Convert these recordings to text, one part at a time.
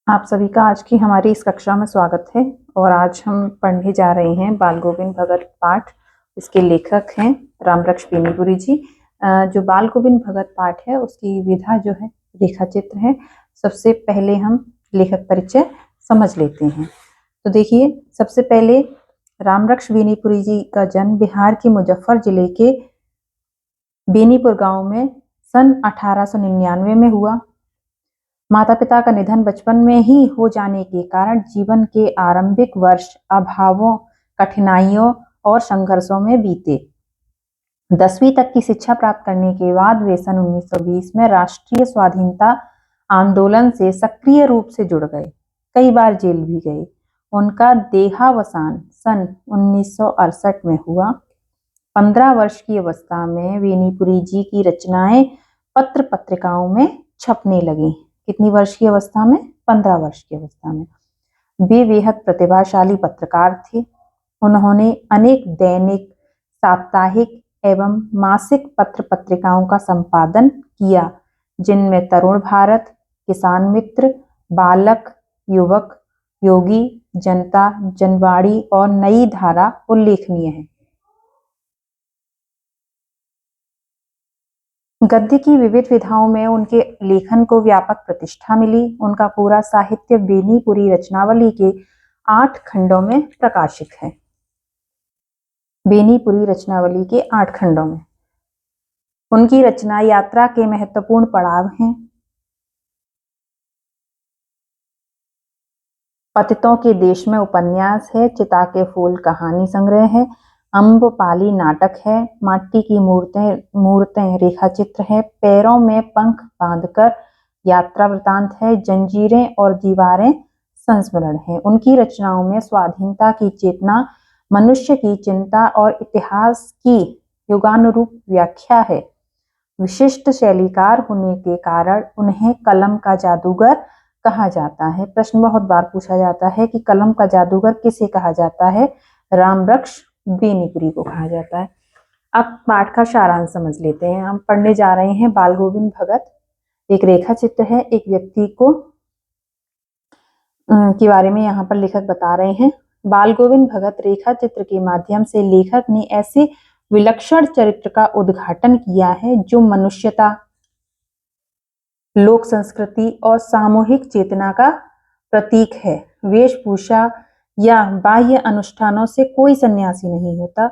आप सभी का आज की हमारी इस कक्षा में स्वागत है। और आज हम पढ़ने जा रहे हैं बाल गोविंद भगत पाठ। इसके लेखक हैं रामवृक्ष बेनीपुरी जी। जो बाल गोविंद भगत पाठ है उसकी विधा जो है रेखा चित्र है। सबसे पहले हम लेखक परिचय समझ लेते हैं। तो देखिए, सबसे पहले रामवृक्ष बेनीपुरी जी का जन्म बिहार के मुजफ्फर जिले के बेनीपुर गांव में सन 1899 में हुआ। माता पिता का निधन बचपन में ही हो जाने के कारण जीवन के आरंभिक वर्ष अभावों, कठिनाइयों और संघर्षों में बीते। 10वीं तक की शिक्षा प्राप्त करने के बाद वे सन 1920 में राष्ट्रीय स्वाधीनता आंदोलन से सक्रिय रूप से जुड़ गए। कई बार जेल भी गए। उनका देहावसान सन 1968 में हुआ। 15 वर्ष की अवस्था में बेनीपुरी जी की रचनाएं पत्र पत्रिकाओं में छपने लगी। कितनी वर्ष की अवस्था में? 15 वर्ष की अवस्था में। वे बेहद प्रतिभाशाली पत्रकार थे। उन्होंने अनेक दैनिक, साप्ताहिक एवं मासिक पत्र पत्रिकाओं का संपादन किया, जिनमें तरुण भारत, किसान मित्र, बालक, युवक, योगी, जनता, जनवाणी और नई धारा उल्लेखनीय है। गद्य की विविध विधाओं में उनके लेखन को व्यापक प्रतिष्ठा मिली। उनका पूरा साहित्य बेनीपुरी रचनावली के 8 खंडों में प्रकाशित है। बेनीपुरी रचनावली के 8 खंडों में उनकी रचना यात्रा के महत्वपूर्ण पड़ाव हैं। पतितों के देश में उपन्यास है। चिता के फूल कहानी संग्रह है। अम्बपाली नाटक है। माटी की मूर्तें रेखा चित्र है। पैरों में पंख बांधकर यात्रा वृतांत है। जंजीरें और दीवारें संस्मरण है। उनकी रचनाओं में स्वाधीनता की चेतना, मनुष्य की चिंता और इतिहास की युगानुरूप व्याख्या है। विशिष्ट शैलीकार होने के कारण उन्हें कलम का जादूगर कहा जाता है। प्रश्न बहुत बार पूछा जाता है कि कलम का जादूगर किसे कहा जाता है? रामवृक्ष बेनीपुरी को कहा जाता है। अब पाठ का सारांश समझ लेते हैं। हम पढ़ने जा रहे हैं बाल गोविंद भगत। एक रेखा चित्र है, एक व्यक्ति को के बारे में यहाँ पर लेखक बता रहे हैं। बाल गोविंद भगत रेखा चित्र के माध्यम से लेखक ने ऐसे विलक्षण चरित्र का उद्घाटन किया है जो मनुष्यता, लोक संस्कृति और सामूहिक चेतना का प्रतीक है। वेशभूषा या बाह्य अनुष्ठानों से कोई सन्यासी नहीं होता।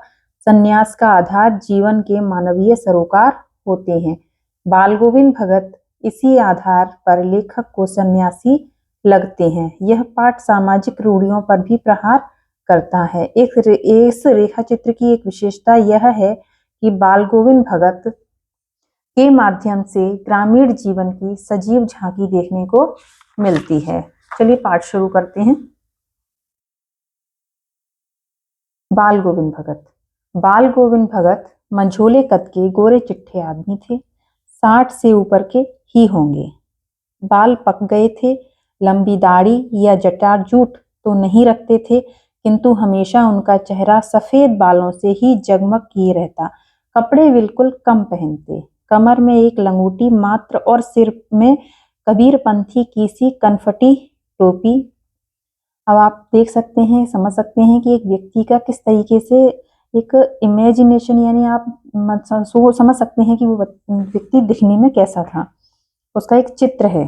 सन्यास का आधार जीवन के मानवीय सरोकार होते हैं। बाल गोविंद भगत इसी आधार पर लेखक को सन्यासी लगते हैं। यह पाठ सामाजिक रूढ़ियों पर भी प्रहार करता है। इस रेखा चित्र की एक विशेषता यह है कि बाल गोविंद भगत के माध्यम से ग्रामीण जीवन की सजीव झांकी देखने को मिलती है। चलिए पाठ शुरू करते हैं। बाल गोविंद भगत। बाल गोविंद भगत मंझोले कद के गोरे चिट्ठे आदमी थे। 60 से ऊपर के ही होंगे। बाल पक गए थे। लंबी दाढ़ी या जटाजूट तो नहीं रखते थे, किंतु हमेशा उनका चेहरा सफेद बालों से ही जगमग किए रहता। कपड़े बिल्कुल कम पहनते। कमर में एक लंगोटी मात्र और सिर में कबीरपंथी की सी कनफटी टोपी। अब आप देख सकते हैं, समझ सकते हैं कि एक व्यक्ति का किस तरीके से एक इमेजिनेशन, यानी आप समझ सकते हैं कि वो व्यक्ति दिखने में कैसा था। उसका एक चित्र है।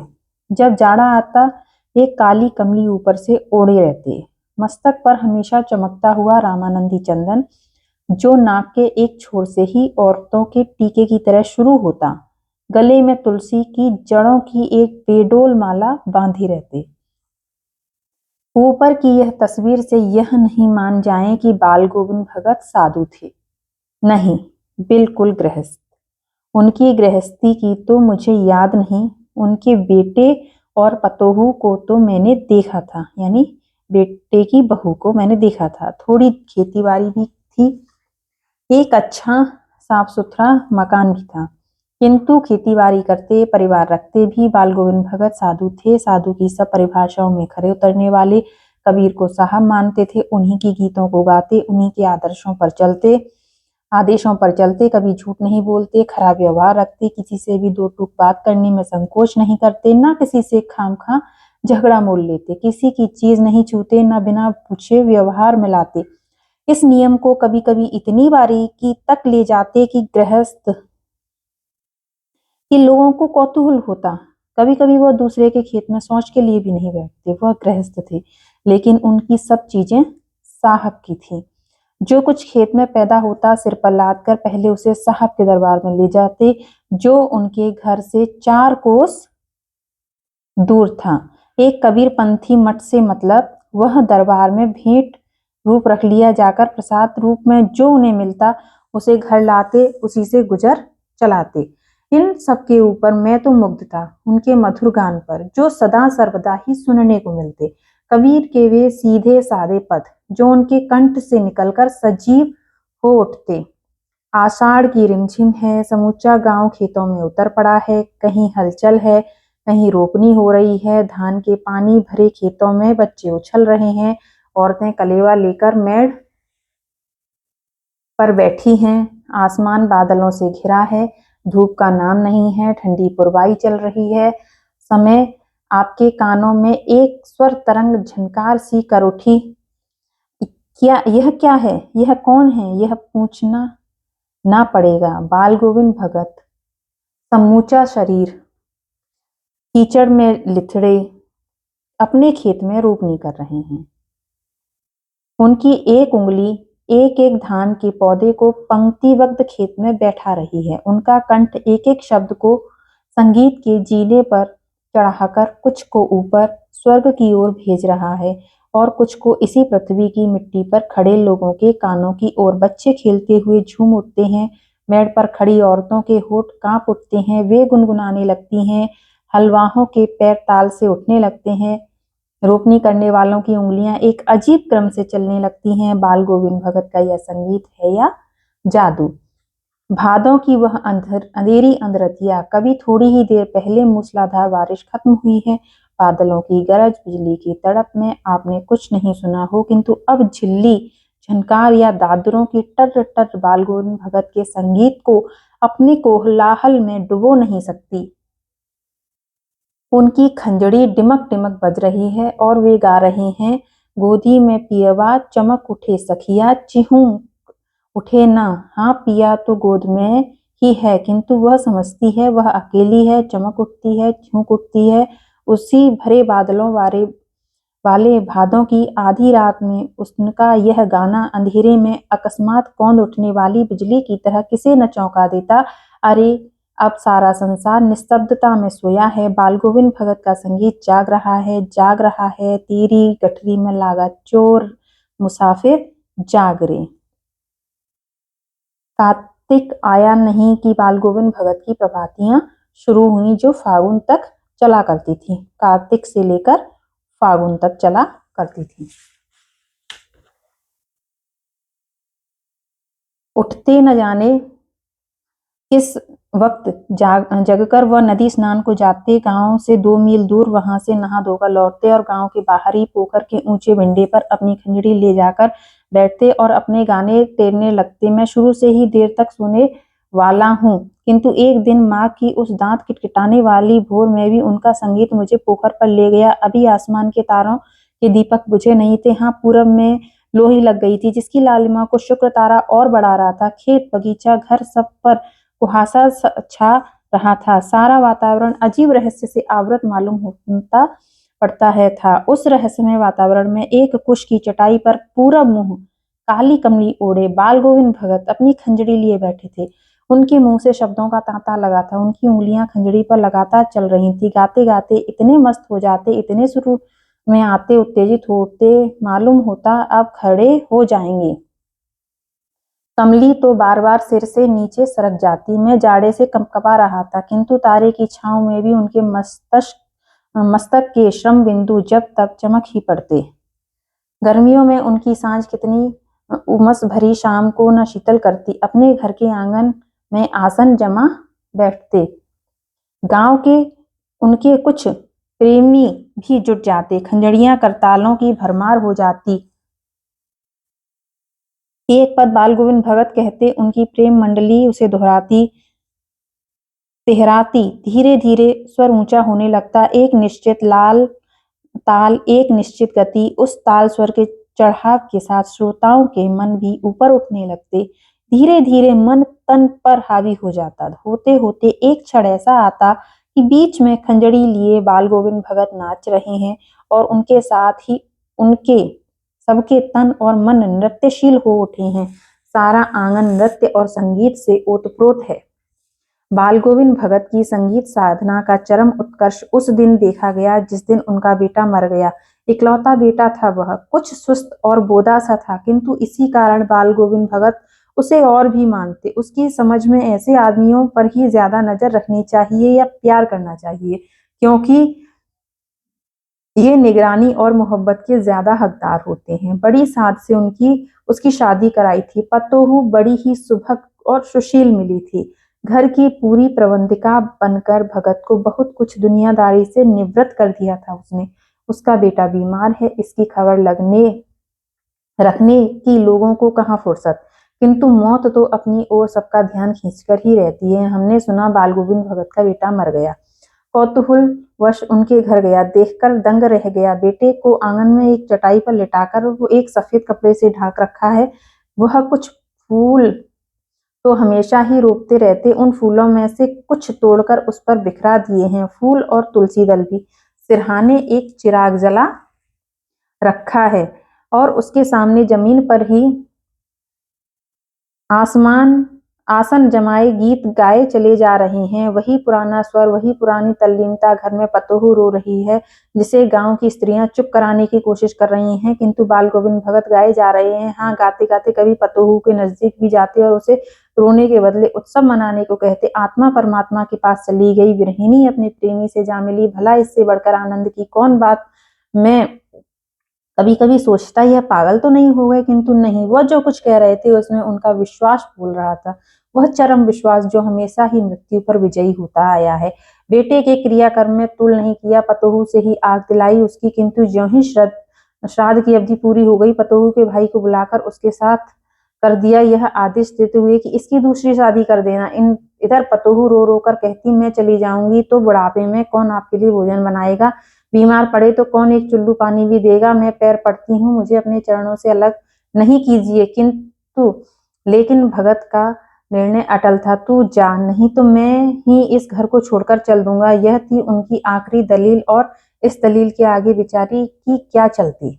जब जाड़ा आता एक काली कमली ऊपर से ओढ़े रहते। मस्तक पर हमेशा चमकता हुआ रामानंदी चंदन, जो नाक के एक छोर से ही औरतों के टीके की तरह शुरू होता। गले में तुलसी की जड़ों की एक बेडोल माला बांधी रहते। ऊपर की यह तस्वीर से यह नहीं मान जाएं कि बाल गोविंद भगत साधु थे। नहीं, बिल्कुल गृहस्थ। उनकी गृहस्थी की तो मुझे याद नहीं। उनके बेटे और पतोहू को तो मैंने देखा था, यानी बेटे की बहू को मैंने देखा था। थोड़ी खेतीबाड़ी भी थी। एक अच्छा साफ सुथरा मकान भी था, किंतु खेतीबाड़ी करते, परिवार रखते भी बाल गोविंद भगत साधु थे। साधु की सब परिभाषाओं में खरे उतरने वाले। कबीर को साहब मानते थे। उन्हीं के गीतों को गाते, उन्हीं के आदर्शों पर चलते। आदेशों पर चलते, कभी झूठ नहीं बोलते, खराब व्यवहार रखते, किसी से भी दो टूक बात करने में संकोच नहीं करते, ना किसी से खामखा झगड़ा मोल लेते, किसी की चीज नहीं छूते, ना बिना पूछे व्यवहार में लाते। इस नियम को कभी कभी इतनी बारीकी तक ले जाते कि गृहस्थ कि लोगों को कौतूहल होता। कभी कभी वह दूसरे के खेत में शौच के लिए भी नहीं बैठते। वह गृहस्थ थे, लेकिन उनकी सब चीजें साहब की थी। जो कुछ खेत में पैदा होता, सिर पर लाद कर पहले उसे साहब के दरबार में ले जाते, जो उनके घर से 4 कोस दूर था। एक कबीरपंथी मठ से मतलब वह दरबार में भेंट रूप रख लिया जाकर प्रसाद रूप में जो उन्हें मिलता उसे घर लाते, उसी से गुजर चलाते। इन सब के ऊपर मैं तो मुग्ध था, उनके मधुर गान पर, जो सदा सर्वदा ही सुनने को मिलते। कबीर के वे सीधे सादे पद जो उनके कंठ से निकलकर सजीव हो उठते। आषाढ़ की रिमझिम है, समूचा गांव खेतों में उतर पड़ा है, कहीं हलचल है, कहीं रोपनी हो रही है, धान के पानी भरे खेतों में बच्चे उछल रहे हैं, औरतें कलेवा लेकर मेड़ पर बैठी हैं, आसमान बादलों से घिरा है, धूप का नाम नहीं है, ठंडी पुरवाई चल रही है। समय आपके कानों में एक स्वर तरंग झनकार सी कर उठी। क्या है, यह कौन है, यह पूछना ना पड़ेगा। बाल गोविंद भगत समूचा शरीर कीचड़ में लिथड़े अपने खेत में रोपनी कर रहे हैं। उनकी एक उंगली एक एक धान के पौधे को पंक्तिबद्ध खेत में बैठा रही है। उनका कंठ एक एक शब्द को संगीत के जीने पर चढ़ाकर कुछ को ऊपर स्वर्ग की ओर भेज रहा है और कुछ को इसी पृथ्वी की मिट्टी पर खड़े लोगों के कानों की ओर। बच्चे खेलते हुए झूम उठते हैं, मेड़ पर खड़ी औरतों के होठ कांप उठते हैं, वे गुनगुनाने लगती हैं, हलवाहों के पैर ताल से उठने लगते हैं, रोपनी करने वालों की उंगलियां एक अजीब क्रम से चलने लगती हैं। बाल गोविंद भगत का यह संगीत है या जादू? भादों की वह अंधेरी अंधरतिया, कभी थोड़ी ही देर पहले मूसलाधार बारिश खत्म हुई है। बादलों की गरज, बिजली की तड़प में आपने कुछ नहीं सुना हो, किंतु अब झिल्ली, झनकार या दादरों की टर टर बाल गोविंद भगत के संगीत को अपने कोलाहल में डुबो नहीं सकती। उनकी खंजड़ी डिमक डिमक बज रही है और वे गा रहे हैं, गोदी में पियवा चमक उठे सखिया, चिहू उठे ना। हाँ, पिया तो गोद में ही है, किंतु वह समझती है वह अकेली है। चमक उठती है, चिहूक उठती है। उसी भरे बादलों वाले भादों की आधी रात में उसका यह गाना अंधेरे में अकस्मात कौंध उठने वाली बिजली की तरह किसे न चौंका देता। अरे, अब सारा संसार निस्तब्धता में सोया है। बाल गोविंद भगत का संगीत जाग रहा है, जाग रहा है। तेरी गठरी में लागा चोर मुसाफिर जाग रे। कार्तिक आया नहीं कि बाल गोविंद भगत की प्रभातियां शुरू हुई, जो फागुन तक चला करती थी। कार्तिक से लेकर फागुन तक चला करती थी। उठते न जाने किस वक्त जगकर वह नदी स्नान को जाते, गांव से 2 मील दूर, वहां से नहा धोकर लौटते और गांव के बाहरी पोखर के ऊंचे बिंडे पर अपनी खंजड़ी ले जाकर बैठते और अपने गाने टेरने लगते। मैं शुरू से ही देर तक सोने वाला हूँ, किंतु एक दिन माँ की उस दांत किटकिटाने वाली भोर में भी उनका संगीत मुझे पोखर पर ले गया। अभी आसमान के तारों के दीपक बुझे नहीं थे। हाँ, पूरब में लोही लग गई थी, जिसकी लालिमा को शुक्र तारा और बढ़ा रहा था। खेत, बगीचा, घर, सब पर कुहासा छा रहा था। सारा वातावरण अजीब रहस्य से आवृत मालूम होता पड़ता है था। उस रहस्यमय वातावरण में एक कुश की चटाई पर पूरा मुंह काली कमली ओढ़े बाल गोविंद भगत अपनी खंजड़ी लिए बैठे थे। उनके मुंह से शब्दों का तांता लगा था, उनकी उंगलियां खंजड़ी पर लगातार चल रही थी। गाते गाते इतने मस्त हो जाते, इतने शुरू में आते, उत्तेजित होते, मालूम होता अब खड़े हो जाएंगे। कमली तो बार बार सिर से नीचे सरक जाती। मैं जाड़े से कंपकपा रहा था, किंतु तारे की छांव में भी उनके मस्तक के श्रम बिंदु जब तक चमक ही पड़ते। गर्मियों में उनकी सांझ कितनी उमस भरी शाम को न शीतल करती। अपने घर के आंगन में आसन जमा बैठते। गांव के उनके कुछ प्रेमी भी जुट जाते। खंजड़ियां करतालों की भरमार हो जाती। एक पद बाल गोविंद भगत कहते, उनकी प्रेम मंडली उसे तिहराती, धीरे धीरे स्वर ऊंचा होने लगता, एक निश्चित ताल, एक निश्चित गति, उस ताल स्वर के चढ़ाव के साथ श्रोताओं के मन भी ऊपर उठने लगते। धीरे धीरे मन तन पर हावी हो जाता। होते होते एक क्षण ऐसा आता कि बीच में खंजड़ी लिए बाल गोविंद भगत नाच रहे हैं और उनके साथ ही उनके सबके तन और मन नृत्यशील हो उठे हैं। सारा आंगन नृत्य और संगीत से ओतप्रोत है। बाल गोविंद भगत की संगीत साधना का चरम उत्कर्ष उस दिन देखा गया जिस दिन उनका बेटा मर गया। इकलौता बेटा था वह, कुछ सुस्त और बोदा सा था, किंतु इसी कारण बाल गोविंद भगत उसे और भी मानते। उसकी समझ में ऐसे आदमियों पर ही ज्यादा नजर रखनी चाहिए या प्यार करना चाहिए, क्योंकि ये निगरानी और मोहब्बत के ज्यादा हकदार होते हैं। बड़ी साध से उसकी शादी कराई थी। पतोहू बड़ी ही सुभग और सुशील मिली थी। घर की पूरी प्रबंधिका बनकर भगत को बहुत कुछ दुनियादारी से निवृत्त कर दिया था उसने। उसका बेटा बीमार है, इसकी खबर रखने की लोगों को कहाँ फुर्सत, किंतु मौत तो अपनी ओर सबका ध्यान खींचकर ही रहती है। हमने सुना बाल गोविंद भगत का बेटा मर गया। कौतूहल वश उनके घर गया, देखकर दंग रह गया। बेटे को आंगन में एक चटाई पर लिटाकर वो एक सफेद कपड़े से ढक रखा है। वह कुछ फूल तो हमेशा ही रोपते रहते, उन फूलों में से कुछ तोड़कर उस पर बिखरा दिए हैं, फूल और तुलसी दल भी। सिरहाने एक चिराग जला रखा है और उसके सामने जमीन पर ही आसन जमाए गीत गाए चले जा रहे हैं। वही पुराना स्वर, वही पुरानी तल्लीनता। घर में पतोहू रो रही है, जिसे गांव की स्त्रियां चुप कराने की कोशिश कर रही हैं, किंतु बाल गोविंद भगत गाए जा रहे हैं। हाँ, गाते गाते कभी पतोहू के नजदीक भी जाते और उसे रोने के बदले उत्सव मनाने को कहते। आत्मा परमात्मा के पास चली गई, विरहिणी अपने प्रेमी से जा मिली, भला इससे बढ़कर आनंद की कौन बात। मैं कभी कभी सोचता यह पागल तो नहीं हो गए, किंतु नहीं, वह जो कुछ कह रहे थे उसमें उनका विश्वास बोल रहा था। वह चरम विश्वास जो हमेशा ही मृत्यु पर विजयी होता आया है। बेटे के क्रियाकर्म में तुल नहीं किया, पतोहू से ही आग दिलाई उसकी, किंतु ज्यों ही श्राद्ध की अवधि पूरी हो गई, पतोहू के भाई को बुलाकर उसके साथ कर दिया यह आदेश देते हुए कि इसकी दूसरी शादी कर देना। इधर पतोहू रो रो कर कहती, मैं चली जाऊंगी तो बुढ़ापे में कौन आपके लिए भोजन बनाएगा, बीमार पड़े तो कौन एक चुल्लू पानी भी देगा। मैं पैर पड़ती हूँ, मुझे अपने चरणों से अलग नहीं कीजिए। लेकिन भगत का निर्णय अटल था। तू जा, नहीं तो मैं ही इस घर को छोड़कर चल दूंगा। यह थी उनकी आखिरी दलील, और इस दलील के आगे बेचारी की क्या चलती।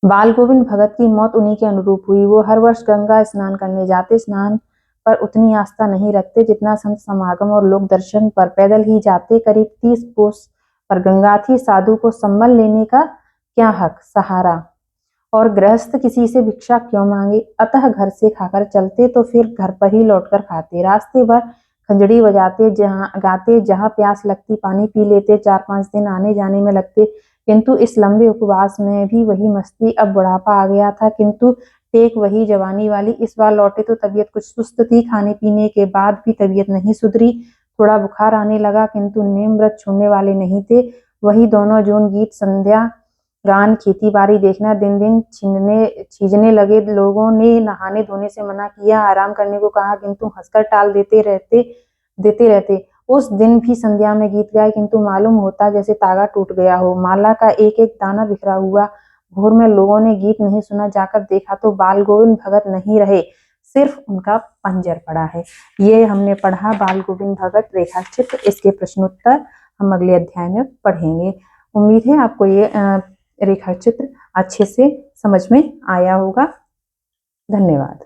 बाल गोविंद भगत की मौत उन्हीं के अनुरूप हुई। वो हर वर्ष गंगा स्नान करने जाते। स्नान पर उतनी आस्था नहीं रखते जितना संत समागम और लोक दर्शन पर। पैदल ही जाते। करीब 30 कोस पर गंगा थी। साधु को संबल लेने का क्या हक, सहारा, और गृहस्थ किसी से भिक्षा क्यों मांगे। अतः घर से खाकर चलते तो फिर घर पर ही लौटकर खाते। रास्ते भर खंजड़ी बजाते, जहाँ प्यास लगती पानी पी लेते। 4-5 दिन आने जाने में लगते, किंतु इस लंबे उपवास में भी वही मस्ती। अब बुढ़ापा आ गया था, किंतु टेक वही जवानी वाली। इस बार लौटे तो तबीयत कुछ सुस्त थी। खाने पीने के बाद भी तबीयत नहीं सुधरी। थोड़ा बुखार आने लगा, किंतु नेम व्रत छोड़ने वाले नहीं थे। वही दोनों जून, गीत, संध्या गान, खेती बाड़ी देखना। दिन दिन छींचने लगे। लोगों ने नहाने धोने से मना किया, आराम करने को कहा, किंतु हंसकर टाल देते रहते। उस दिन भी संध्या में गीत गाए, किंतु मालूम होता जैसे तागा टूट गया हो, माला का एक एक दाना बिखरा हुआ। भोर में लोगों ने गीत नहीं सुना, जाकर देखा तो बाल गोविंद भगत नहीं रहे, सिर्फ उनका पंजर पड़ा है। ये हमने पढ़ा बाल गोविंद भगत रेखा चित्र। इसके प्रश्नोत्तर हम अगले अध्याय में पढ़ेंगे। उम्मीद है आपको ये रेखा चित्र अच्छे से समझ में आया होगा। धन्यवाद।